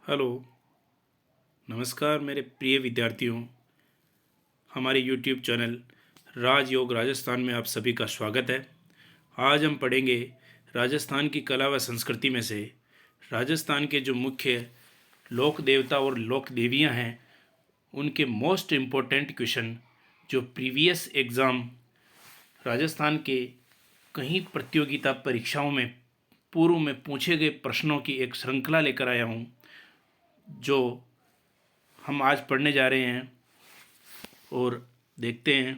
Hello, नमस्कार मेरे प्रिय विद्यार्थियों। हमारे YouTube चैनल राजयोग राजस्थान में आप सभी का स्वागत है। आज हम पढ़ेंगे राजस्थान की कला व संस्कृति में से राजस्थान के जो मुख्य लोक देवता और लोक देवियाँ हैं उनके मोस्ट इम्पोर्टेंट क्वेश्चन जो प्रीवियस एग्ज़ाम राजस्थान के कई प्रतियोगिता परीक्षाओं में पूर्व में पूछे गए प्रश्नों की एक श्रृंखला लेकर आया हूँ, जो हम आज पढ़ने जा रहे हैं। और देखते हैं,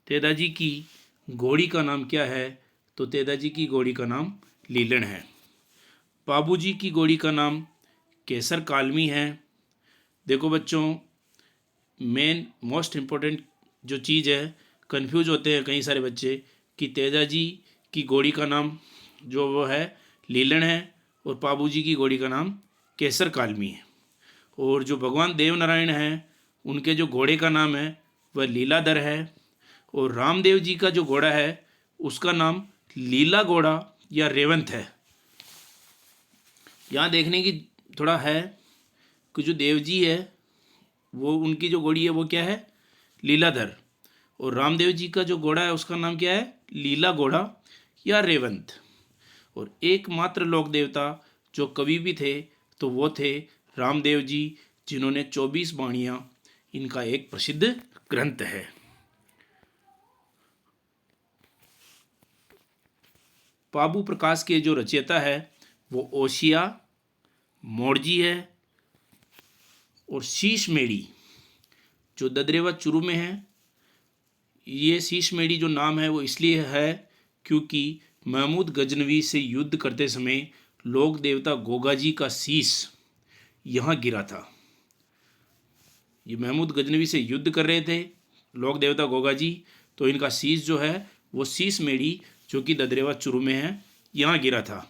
तेदाजी की घोड़ी का नाम क्या है? तो तेदाजी की घोड़ी का नाम लीलन है। बाबूजी की घोड़ी का नाम केसर कालमी है। देखो बच्चों, मेन मोस्ट इम्पोर्टेंट जो चीज़ है, कंफ्यूज होते हैं कई सारे बच्चे कि तेदाजी की घोड़ी का नाम जो वो है लीलन है और बाबूजी की घोड़ी का नाम केसर कालमी है। और जो भगवान देवनारायण हैं उनके जो घोड़े का नाम है वह लीलाधर है। और रामदेव जी का जो घोड़ा है उसका नाम लीला घोड़ा या रेवंत है। यहाँ देखने की थोड़ा है कि जो देव जी है वो उनकी जो घोड़ी है वो क्या है? लीलाधर। और रामदेव जी का जो घोड़ा है उसका नाम क्या है? लीला घोड़ा या रेवंत। और एकमात्र लोक देवता जो कवि भी थे तो वो थे रामदेव जी, जिन्होंने 24 बाणियाँ इनका एक प्रसिद्ध ग्रंथ है। बाबू प्रकाश के जो रचयिता है वो ओशिया, मोड़जी है। और शीश मेड़ी जो ददरेवा चुरू में है, ये शीश मेड़ी जो नाम है वो इसलिए है क्योंकि महमूद गजनवी से युद्ध करते समय लोक देवता गोगा जी का शीश यहाँ गिरा था। ये महमूद गजनवी से युद्ध कर रहे थे लोक देवता गोगा जी, तो इनका शीश जो है वो शीश मेड़ी जो कि ददरेवा चुरू में है यहाँ गिरा था।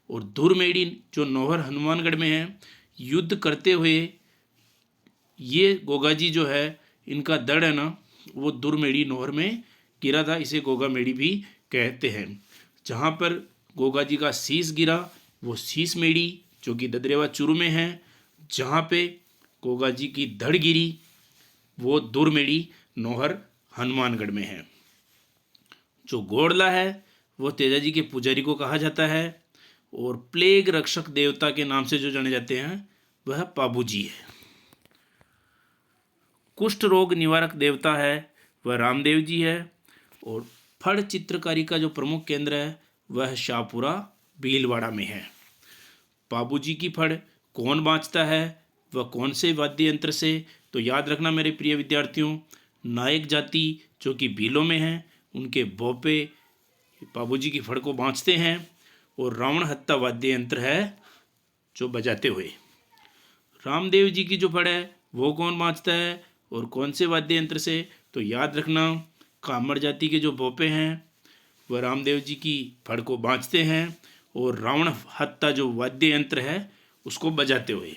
और धुर मेड़ी जो नौहर हनुमानगढ़ में है, युद्ध करते हुए ये गोगा जी जो है इनका दड़ है ना वो धुर मेड़ी नौहर में गिरा था। इसे गोगा मेड़ी भी कहते हैं। जहाँ पर गोगा जी का शीश गिरा वो शीश मेड़ी जो कि ददरेवा चुरू में है। जहाँ पे गोगा जी की धड़ गिरी वो धुर मेड़ी नौहर हनुमानगढ़ में है। जो घोड़ला है वो तेजाजी के पुजारी को कहा जाता है। और प्लेग रक्षक देवता के नाम से जो जाने जाते हैं वह पाबूजी है। कुष्ठ रोग निवारक देवता है वह रामदेव जी है। और फड़ चित्रकारी का जो प्रमुख केंद्र है वह शाहपुरा भीलवाड़ा में है। बाबूजी की फड़ कौन बाँचता है, वह कौन से वाद्य यंत्र से? तो याद रखना मेरे प्रिय विद्यार्थियों, नायक जाति जो कि भीलों में है उनके बोपे बाबूजी की फड़ को बाँचते हैं। और रावण हत्ता वाद्य यंत्र है जो बजाते हुए। रामदेव जी की जो फड़ है वो कौन बाँचता है और कौन से वाद्य यंत्र से? तो याद रखना, कामड़ जाति के जो बोपे हैं वह रामदेव जी की फड़ को बाँचते हैं और रावण हत्ता जो वाद्य यंत्र है उसको बजाते हुए।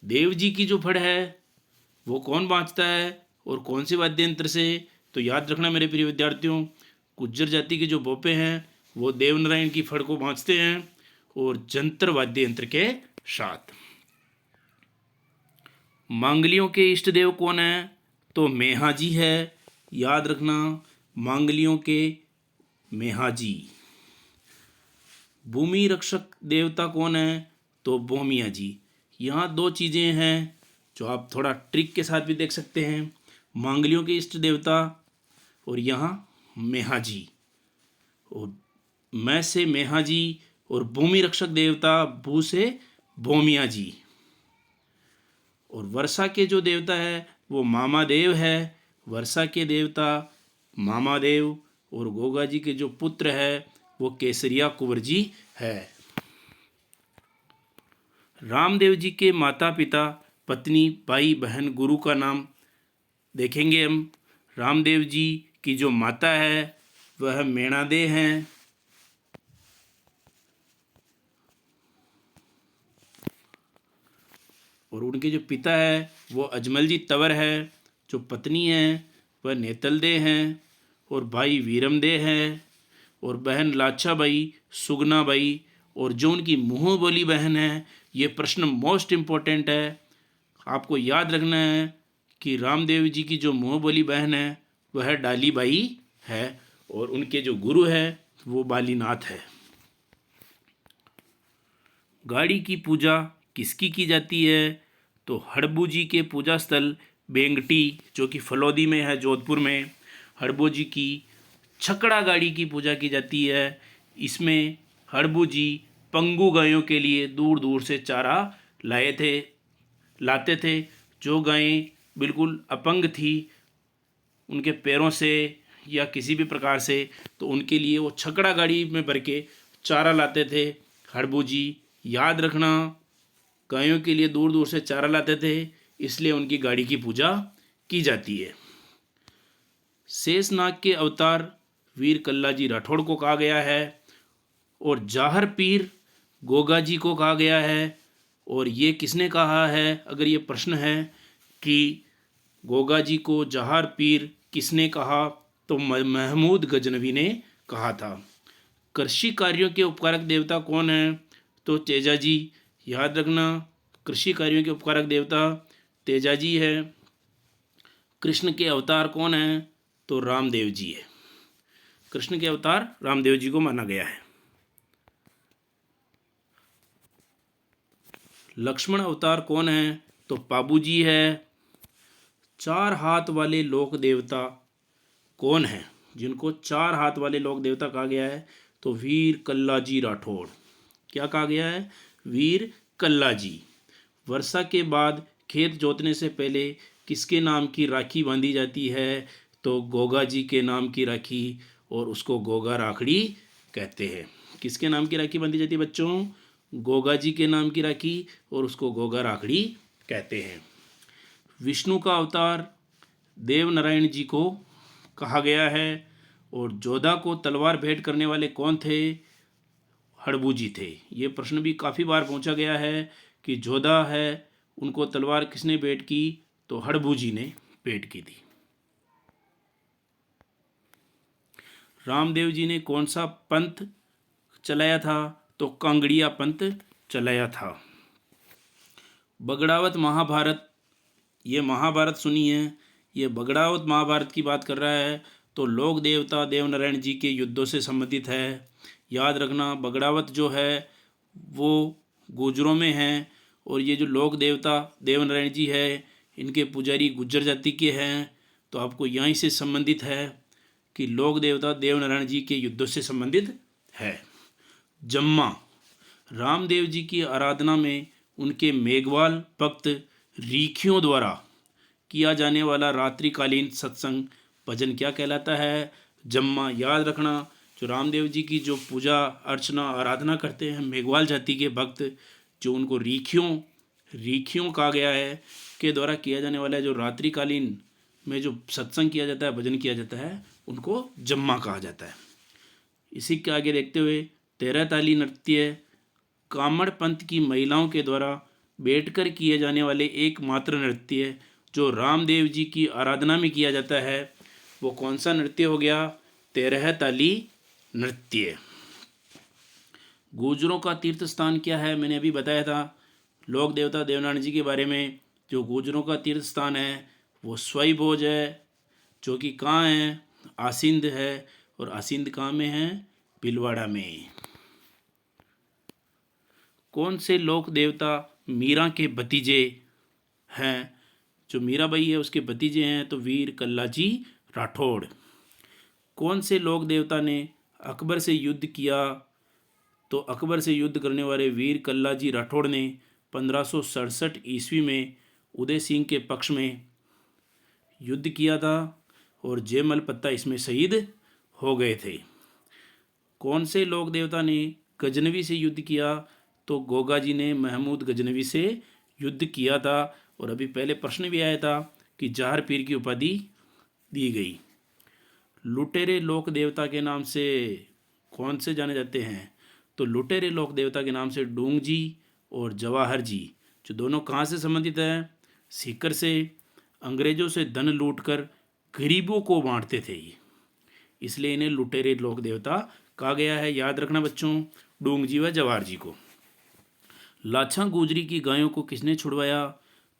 देव जी की जो फड़ है वो कौन बाँचता है और कौन से वाद्य यंत्र से? तो याद रखना मेरे प्रिय विद्यार्थियों, गुज्जर जाति के जो बोपे हैं वो देवनारायण की फड़ को बाँचते हैं और जंतर वाद्य यंत्र के साथ। मांगलियों के इष्ट देव कौन है? तो मेहाजी है। याद रखना, मांगलियों के मेहाजी। भूमि रक्षक देवता कौन है? तो बोमिया जी। यहाँ दो चीज़ें हैं जो आप थोड़ा ट्रिक के साथ भी देख सकते हैं। मांगलियों के इष्ट देवता और यहाँ मेहाजी। और मैं से मेहाजी और भूमि रक्षक देवता भू से बोमिया जी। और वर्षा के जो देवता है वो मामादेव है। वर्षा के देवता मामादेव। और गोगा जी के जो पुत्र है वो केसरिया कुंवर जी है। रामदेव जी के माता पिता, पत्नी, भाई, बहन, गुरु का नाम देखेंगे हम। रामदेव जी की जो माता है वह मेणादे हैं। और उनके जो पिता है वो अजमल जी तंवर है। जो पत्नी है वह नेतलदे हैं। और भाई वीरमदे हैं। और बहन लाछाबाई, सुगनाबाई और जो उनकी मुँह बोली बहन है, ये प्रश्न मोस्ट इम्पोर्टेंट है। आपको याद रखना है कि रामदेव जी की जो मुँह बोली बहन है वह डाली बाई है और उनके जो गुरु है वो बालीनाथ है। गाड़ी की पूजा किसकी की जाती है? तो हड़बू जी के पूजा स्थल बेंगटी जो कि फलौदी में है, जोधपुर में, हड़बू जी की छकड़ा गाड़ी की पूजा की जाती है। इसमें हड़बू जी पंगु गायों के लिए दूर दूर से चारा लाते थे। जो गायें बिल्कुल अपंग थी उनके पैरों से या किसी भी प्रकार से, तो उनके लिए वो छकड़ा गाड़ी में भर के चारा लाते थे हड़बू जी। याद रखना, गायों के लिए दूर दूर से चारा लाते थे, इसलिए उनकी गाड़ी की पूजा की जाती है। शेषनाग के अवतार वीर कल्ला जी राठौड़ को कहा गया है और जाहर पीर गोगा जी को कहा गया है। और ये किसने कहा है? अगर ये प्रश्न है कि गोगा जी को जाहर पीर किसने कहा, तो महमूद गजनवी ने कहा था। कृषि कार्यों के उपकारक देवता कौन है? तो तेजा जी। याद रखना, कृषि कार्यों के उपकारक देवता तेजा जी है। कृष्ण के अवतार कौन है? तो रामदेव जी है। कृष्ण के अवतार रामदेव जी को माना गया है। लक्ष्मण अवतार कौन है? तो पाबू जी है। चार हाथ वाले लोक देवता कौन है जिनको चार हाथ वाले लोक देवता कहा गया है? तो वीर कल्ला जी राठौड़। क्या कहा गया है? वीर कल्ला जी। वर्षा के बाद खेत जोतने से पहले किसके नाम की राखी बांधी जाती है? तो गोगा जी के नाम की राखी, और उसको गोगा राखड़ी कहते हैं। किसके नाम की राखी बांधी जाती है बच्चों? गोगा जी के नाम की राखी, और उसको गोगा राखड़ी कहते हैं। विष्णु का अवतार देव नारायण जी को कहा गया है और जोधा को तलवार भेंट करने वाले कौन थे? हड़बू जी थे। ये प्रश्न भी काफ़ी बार पूछा गया है कि जोधा है उनको तलवार किसने भेंट की? तो हड़बू जी ने भेंट की थी। रामदेव जी ने कौन सा पंथ चलाया था? तो कांगड़िया पंथ चलाया था। बगड़ावत महाभारत, ये महाभारत सुनी है, ये बगड़ावत महाभारत की बात कर रहा है, तो लोक देवता देवनारायण जी के युद्धों से संबंधित है। याद रखना, बगड़ावत जो है वो गुजरों में है और ये जो लोक देवता देवनारायण जी है इनके पुजारी गुज्जर जाति के हैं। तो आपको यहीं से संबंधित है कि लोक देवता देवनारायण जी के युद्धों से संबंधित है। जम्मा, रामदेव जी की आराधना में उनके मेघवाल भक्त रीखियों द्वारा किया जाने वाला रात्रिकालीन सत्संग भजन क्या कहलाता है? जम्मा। याद रखना, जो रामदेव जी की जो पूजा अर्चना आराधना करते हैं मेघवाल जाति के भक्त, जो उनको रीखियों कहा गया है, के द्वारा किया जाने वाला जो रात्रिकालीन में जो सत्संग किया जाता है, भजन किया जाता है, उनको जम्मा कहा जाता है। इसी के आगे देखते हुए 13 ताली नृत्य कामड़ पंथ की महिलाओं के द्वारा बैठकर किए जाने वाले एकमात्र नृत्य जो रामदेव जी की आराधना में किया जाता है, वो कौन सा नृत्य हो गया? 13 ताली नृत्य। गुर्जरों का तीर्थ स्थान क्या है? मैंने अभी बताया था लोक देवता देवनारायण जी के बारे में। जो गुर्जरों का तीर्थ स्थान है वो स्वई भोज है, जो कि कहाँ है? आसिंद है। और आसिंद कहाँ में है? भीलवाड़ा में। कौन से लोक देवता मीरा के भतीजे हैं? जो मीराबाई है उसके भतीजे हैं, तो वीर कल्ला जी राठौड़। कौन से लोक देवता ने अकबर से युद्ध किया? तो अकबर से युद्ध करने वाले वीर कल्ला जी राठौड़ ने 1567 ईस्वी में उदय सिंह के पक्ष में युद्ध किया था और जयमल पत्ता इसमें शहीद हो गए थे। कौन से लोक देवता ने गजनवी से युद्ध किया? तो गोगा जी ने महमूद गजनवी से युद्ध किया था। और अभी पहले प्रश्न भी आया था कि जाहर पीर की उपाधि दी गई। लुटेरे लोक देवता के नाम से कौन से जाने जाते हैं? तो लुटेरे लोक देवता के नाम से डूंग जी और जवाहर जी, जो दोनों कहाँ से संबंधित हैं? सीकर से। अंग्रेजों से धन लूटकर गरीबों को बांटते थे ये, इसलिए इन्हें लुटेरे लोक देवता कहा गया है। याद रखना बच्चों, डूंग जी व जवाहर जी को। लाछा गुजरी की गायों को किसने छुड़वाया?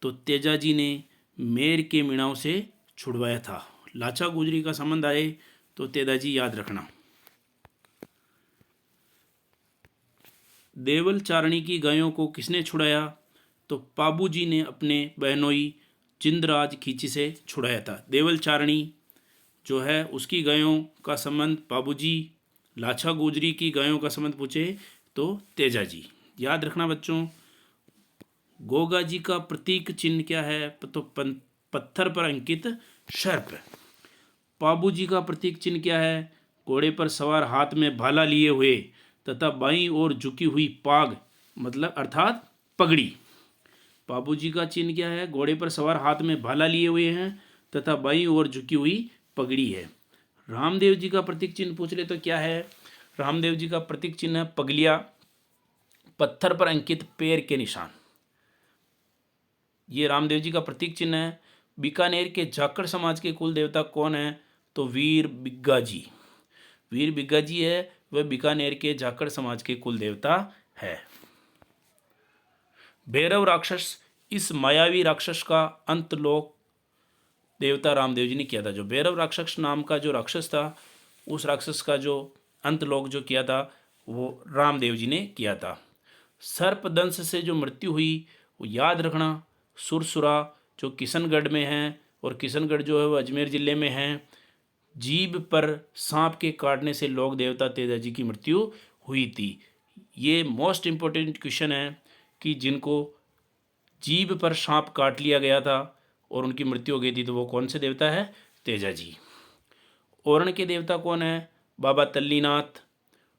तो तेजाजी ने मेर के मीणाओं से छुड़वाया था। लाछा गुजरी का संबंध आए तो तेजाजी याद रखना। देवल चारणी की गायों को किसने छुड़ाया? तो पाबू जी ने अपने बहनोई जिंदराज खींची से छुड़ाया था। देवल चारणी जो है उसकी गायों का संबंध पाबू जी, लाछा गुजरी की गायों का संबंध पूछे तो तेजाजी। याद रखना बच्चों। गोगा जी का प्रतीक चिन्ह क्या है? तो पत्थर पर अंकित सर्प। पाबू जी का प्रतीक चिन्ह क्या है? घोड़े पर सवार हाथ में भाला लिए हुए तथा बाईं ओर झुकी हुई पाग मतलब अर्थात पगड़ी। पाबू जी का चिन्ह क्या है? घोड़े पर सवार हाथ में भाला लिए हुए हैं तथा बाईं ओर झुकी हुई पगड़ी है। रामदेव जी का प्रतीक चिन्ह पूछ ले तो क्या है? रामदेव जी का प्रतीक चिन्ह है पगलिया, पत्थर पर अंकित पैर के निशान। ये रामदेव जी का प्रतीक चिन्ह है। बीकानेर के जाखड़ समाज के कुल देवता कौन है? तो वीर बिग्गा जी। वीर बिग्गा जी है वह बीकानेर के जाखड़ समाज के कुल देवता है। भैरव राक्षस, इस मायावी राक्षस का अंतलोक देवता रामदेव जी ने किया था। जो भैरव राक्षस नाम का जो राक्षस था उस राक्षस का जो अंतलोक जो किया था वो रामदेव जी ने किया था। सर्पदंश से जो मृत्यु हुई वो याद रखना सुरसुरा जो किशनगढ़ में है और किशनगढ़ जो है वो अजमेर ज़िले में है। जीभ पर सांप के काटने से लोक देवता तेजाजी की मृत्यु हुई थी। ये मोस्ट इम्पोर्टेंट क्वेश्चन है कि जिनको जीभ पर सांप काट लिया गया था और उनकी मृत्यु हो गई थी तो वो कौन से देवता है? तेजाजी। ओरण के देवता कौन है? बाबा तल्लीनाथ।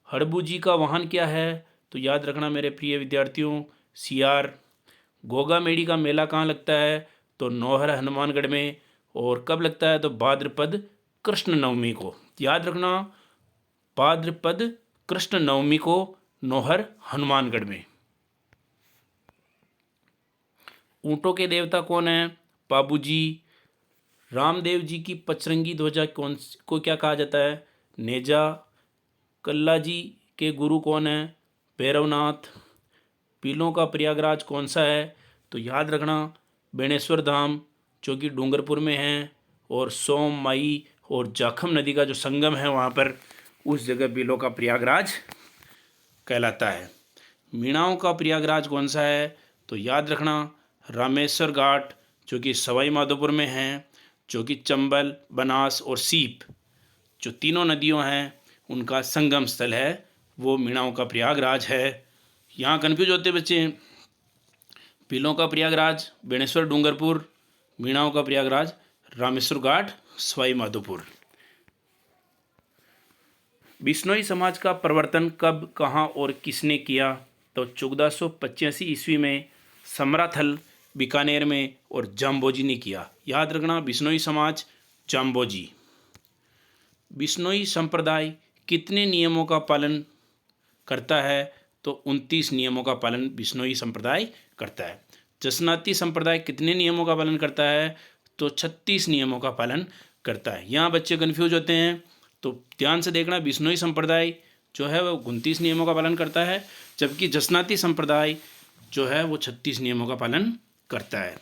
हड़बू जी का वाहन क्या है? तो याद रखना मेरे प्रिय विद्यार्थियों सियार। गोगा मेड़ी का मेला कहाँ लगता है? तो नौहर हनुमानगढ़ में। और कब लगता है? तो भाद्रपद कृष्ण नवमी को। याद रखना भाद्रपद कृष्ण नवमी को नौहर हनुमानगढ़ में। ऊंटों के देवता कौन है? पाबू जी। रामदेव जी की पचरंगी ध्वजा कौन को क्या कहा जाता है? नेजा। कल्ला जी के गुरु कौन है? भैरवनाथ। पीलों का प्रयागराज कौन सा है? तो याद रखना बेणेश्वर धाम जो कि डूंगरपुर में है। और सोम माई और जाखम नदी का जो संगम है वहाँ पर उस जगह पीलों का प्रयागराज कहलाता है। मीणाओं का प्रयागराज कौन सा है? तो याद रखना रामेश्वर घाट जो कि सवाई माधोपुर में है, जो कि चंबल, बनास और सीप जो तीनों नदियों हैं उनका संगम स्थल है, वो मीणाओं का प्रयागराज है। यहाँ कन्फ्यूज होते बच्चे। पीलों का प्रयागराज बेणेश्वर डूंगरपुर, मीणाओं का प्रयागराज रामेश्वर घाट सवाई माधोपुर। बिश्नोई समाज का प्रवर्तन कब, कहाँ और किसने किया? तो 1485 ईस्वी में समराथल बीकानेर में और जाम्बोजी ने किया। याद रखना बिश्नोई समाज जाम्बोजी। बिश्नोई संप्रदाय कितने नियमों का पालन करता है? तो 29 नियमों का पालन बिश्नोई संप्रदाय करता है। जसनाती संप्रदाय कितने नियमों का पालन करता है? तो 36 नियमों का पालन करता है। यहाँ बच्चे कन्फ्यूज होते हैं तो ध्यान से देखना बिश्नोई संप्रदाय जो है वो 29 नियमों का पालन करता है, जबकि जसनाती संप्रदाय जो है वो 36 नियमों का पालन करता है।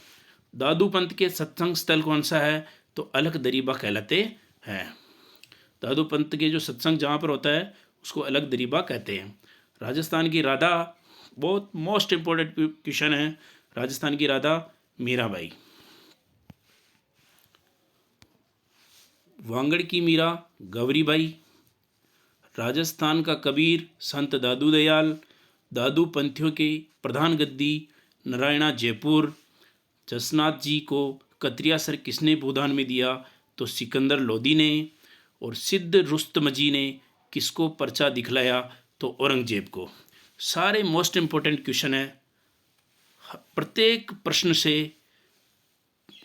दादू पंथ के सत्संग स्थल कौन सा है? तो अलख दरीबा कहलाते हैं। दादू पंथ के जो सत्संग जहाँ पर होता है उसको अलख दरीबा कहते हैं। राजस्थान की राधा बहुत मोस्ट इम्पोर्टेंट क्वेश्चन है। राजस्थान की राधा मीराबाई। वांगड़ की मीरा गौरीबाई। राजस्थान का कबीर संत दादू दयाल। दादू पंथियों के प्रधान गद्दी नारायणा जयपुर। जसनाथ जी को कतरियासर किसने भूदान में दिया? तो सिकंदर लोदी ने। और सिद्ध रुस्तमजी ने किसको पर्चा दिखलाया? तो औरंगजेब को। सारे मोस्ट इम्पोर्टेंट क्वेश्चन है। प्रत्येक प्रश्न से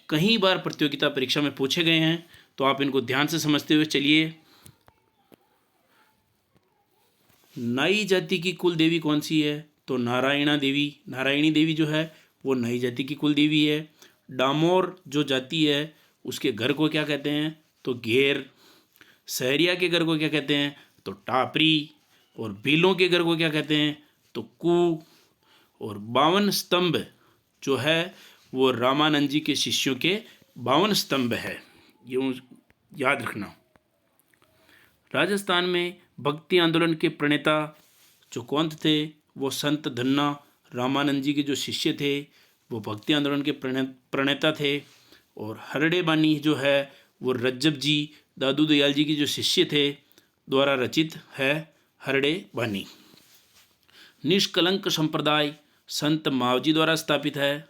कई बार प्रतियोगिता परीक्षा में पूछे गए हैं तो आप इनको ध्यान से समझते हुए चलिए। नाई जाति की कुल देवी कौन सी है? तो नारायणा देवी। नारायणी देवी जो है वो नाई जाति की कुल देवी है। डामोर जो जाति है उसके घर को क्या कहते हैं? तो घेर। सहरिया के घर को क्या कहते हैं? तो टापरी। और भीलों के घर को क्या कहते हैं, तो कू। और 52 स्तंभ जो है वो रामानंद जी के शिष्यों के 52 स्तंभ है, यूँ याद रखना। राजस्थान में भक्ति आंदोलन के प्रणेता जो कौन थे, वो संत धन्ना रामानंद जी के जो शिष्य थे वो भक्ति आंदोलन के प्रणेता थे। और हरड़े बानी जो है वो रज्जब जी दादू दयाल जी के जो शिष्य थे द्वारा रचित है हरड़े बानी। निष्कलंक संप्रदाय संत मावजी द्वारा स्थापित है।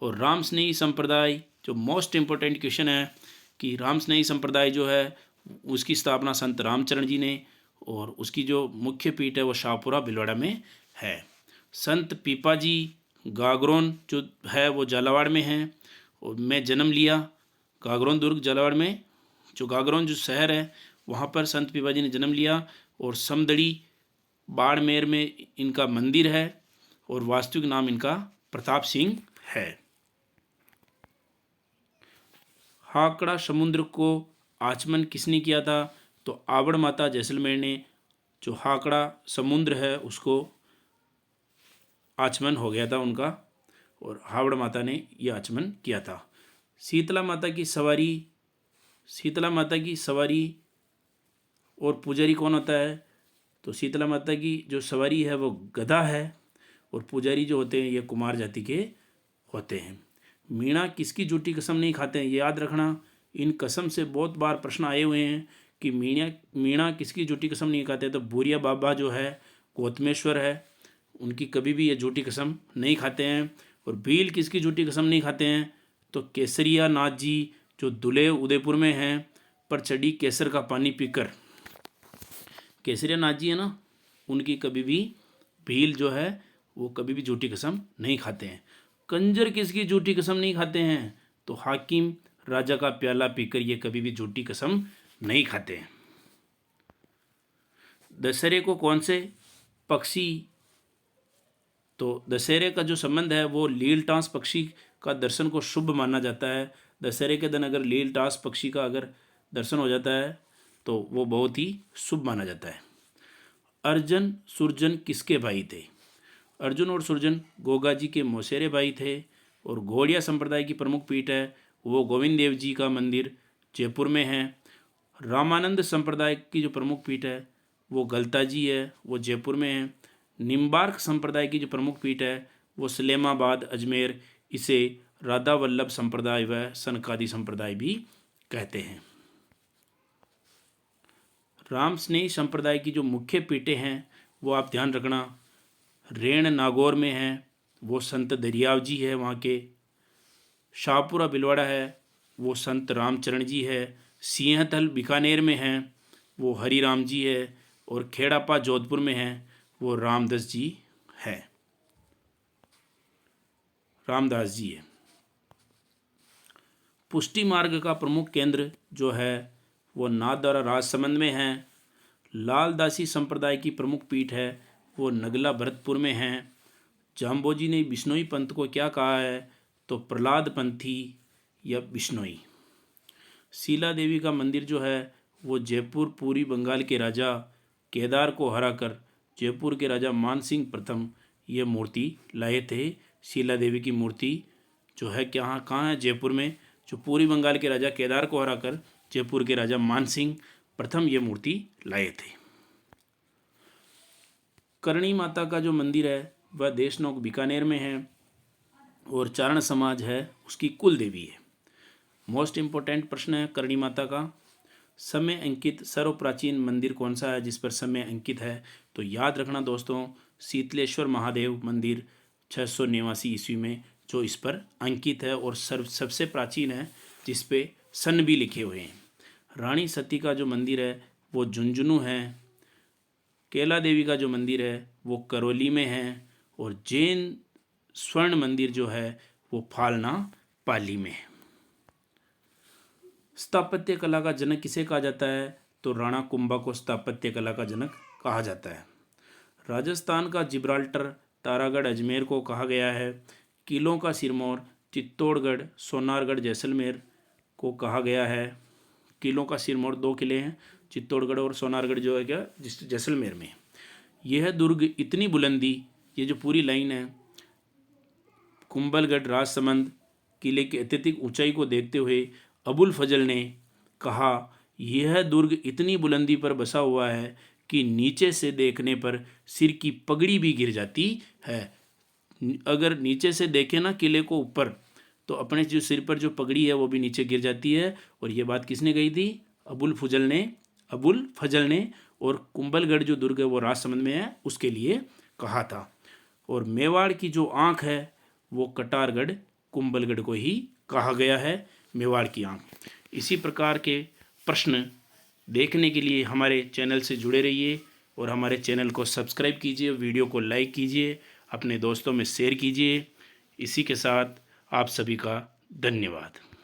और राम स्नेही संप्रदाय, जो मोस्ट इम्पोर्टेंट क्वेश्चन है कि राम स्नेही संप्रदाय जो है उसकी स्थापना संत रामचरण जी ने, और उसकी जो मुख्य पीठ है वो शाहपुरा भिलवाड़ा में है। संत पीपाजी गागरोन जो है वो झालावाड़ में है, और मैं जन्म लिया गागरोन दुर्ग झालावाड़ में, जो गागरोन जो शहर है वहाँ पर संत पीपाजी ने जन्म लिया। और समदड़ी बाड़मेर में इनका मंदिर है, और वास्तविक नाम इनका प्रताप सिंह है। हाकड़ा समुद्र को आचमन किसने किया था, तो आवड़ माता जैसलमेर ने जो हाकड़ा समुद्र है उसको आचमन हो गया था उनका, और हावड़ माता ने यह आचमन किया था। शीतला माता की सवारी, शीतला माता की सवारी और पुजारी कौन होता है, तो शीतला माता की जो सवारी है वो गधा है, और पुजारी जो होते हैं ये कुमार जाति के होते हैं। मीणा किसकी झूठी कसम नहीं खाते हैं, ये याद रखना। इन कसम से बहुत बार प्रश्न आए हुए हैं कि मीणा किसकी झूठी कसम नहीं खाते, तो भूरिया बाबा जो है गौतमेश्वर है, उनकी कभी भी ये झूठी कसम नहीं खाते हैं। और भील किसकी झूठी कसम नहीं खाते हैं, तो केसरिया नाथ जी जो दुले उदयपुर में हैं, पर चढ़ी केसर का पानी पीकर, केसरिया नाथ जी है ना, उनकी कभी भी भील जो है वो कभी भी झूठी कसम नहीं खाते हैं। कंजर किसकी झूठी कसम नहीं खाते हैं, तो हाकिम राजा का प्याला पीकर ये कभी भी झूठी कसम नहीं खाते हैं। दशहरे को कौन से पक्षी, तो दशहरे का जो संबंध है वो लीलटास पक्षी का दर्शन को शुभ माना जाता है। दशहरे के दिन अगर लीलटास पक्षी का अगर दर्शन हो जाता है तो वो बहुत ही शुभ माना जाता है। अर्जुन सुरजन किसके भाई थे, अर्जुन और सुरजन गोगा जी के मौसेरे भाई थे। और घोड़िया संप्रदाय की प्रमुख पीठ है वो गोविंद देव जी का मंदिर जयपुर में है। रामानंद संप्रदाय की जो प्रमुख पीठ है वो गलता जी है, वो जयपुर में है। निम्बार्क संप्रदाय की जो प्रमुख पीठ है वो सलेमाबाद अजमेर, इसे राधा वल्लभ संप्रदाय व सनकादि संप्रदाय भी कहते हैं। राम स्नेही संप्रदाय की जो मुख्य पीठें हैं वो आप ध्यान रखना, रेण नागौर में है वो संत दरियाव जी है वहाँ के। शाहपुरा भिलवाड़ा है वो संत रामचरण जी है। सिंहथल बीकानेर में है वो हरिराम जी है। और खेड़ापा जोधपुर में है वो रामदास जी है, रामदास जी है। पुष्टि मार्ग का प्रमुख केंद्र जो है वो नाथद्वारा राजसमंद में है। लालदासी संप्रदाय की प्रमुख पीठ है वो नगला भरतपुर में है। जाम्बोजी ने बिश्नोई पंथ को क्या कहा है, तो प्रहलाद पंथी या बिश्नोई। शीला देवी का मंदिर जो है वो जयपुर पूरी बंगाल के राजा केदार को हराकर जयपुर के राजा मानसिंह प्रथम ये मूर्ति लाए थे। शीला देवी की मूर्ति जो है कहाँ है, जयपुर में, जो पूरी बंगाल के राजा केदार को हराकर जयपुर के राजा मानसिंह प्रथम ये मूर्ति लाए थे। करणी माता का जो मंदिर है वह देशनोक बीकानेर में है, और चारण समाज है उसकी कुल देवी है। मोस्ट इम्पोर्टेंट प्रश्न है करणी माता का, समय अंकित सर्व प्राचीन मंदिर कौन सा है जिस पर समय अंकित है, तो याद रखना दोस्तों, शीतलेश्वर महादेव मंदिर 689 ईस्वी में जो इस पर अंकित है, और सबसे प्राचीन है जिस पे सन भी लिखे हुए हैं। रानी सती का जो मंदिर है वो झुंझुनू है। कैला देवी का जो मंदिर है वो करौली में है, और जैन स्वर्ण मंदिर जो है वो फालना पाली में है। स्थापत्य कला का जनक किसे कहा जाता है, तो राणा कुंभा को स्थापत्य कला का जनक कहा जाता है। राजस्थान का जिब्राल्टर तारागढ़ अजमेर को कहा गया है। किलों का सिरमौर चित्तौड़गढ़ सोनारगढ़ जैसलमेर को कहा गया है। किलों का सिरमौर 2 किले हैं, चित्तौड़गढ़ और सोनारगढ़ जो है क्या जैसलमेर में। यह दुर्ग इतनी बुलंदी, ये जो पूरी लाइन है, कुंभलगढ़ राजसमंद किले की अत्यधिक ऊंचाई को देखते हुए अबुल फजल ने कहा, यह दुर्ग इतनी बुलंदी पर बसा हुआ है कि नीचे से देखने पर सिर की पगड़ी भी गिर जाती है। अगर नीचे से देखें ना किले को ऊपर, तो अपने जो सिर पर जो पगड़ी है वो भी नीचे गिर जाती है। और ये बात किसने कही थी? अबुल फजल ने। और कुंभलगढ़ जो दुर्ग है वो राजसमंद में है, उसके लिए कहा था। और मेवाड़ की जो आँख है वो कटारगढ़ कुंभलगढ़ को ही कहा गया है, मेवाड़ की आँख। इसी प्रकार के प्रश्न देखने के लिए हमारे चैनल से जुड़े रहिए और हमारे चैनल को सब्सक्राइब कीजिए, वीडियो को लाइक कीजिए, अपने दोस्तों में शेयर कीजिए। इसी के साथ आप सभी का धन्यवाद।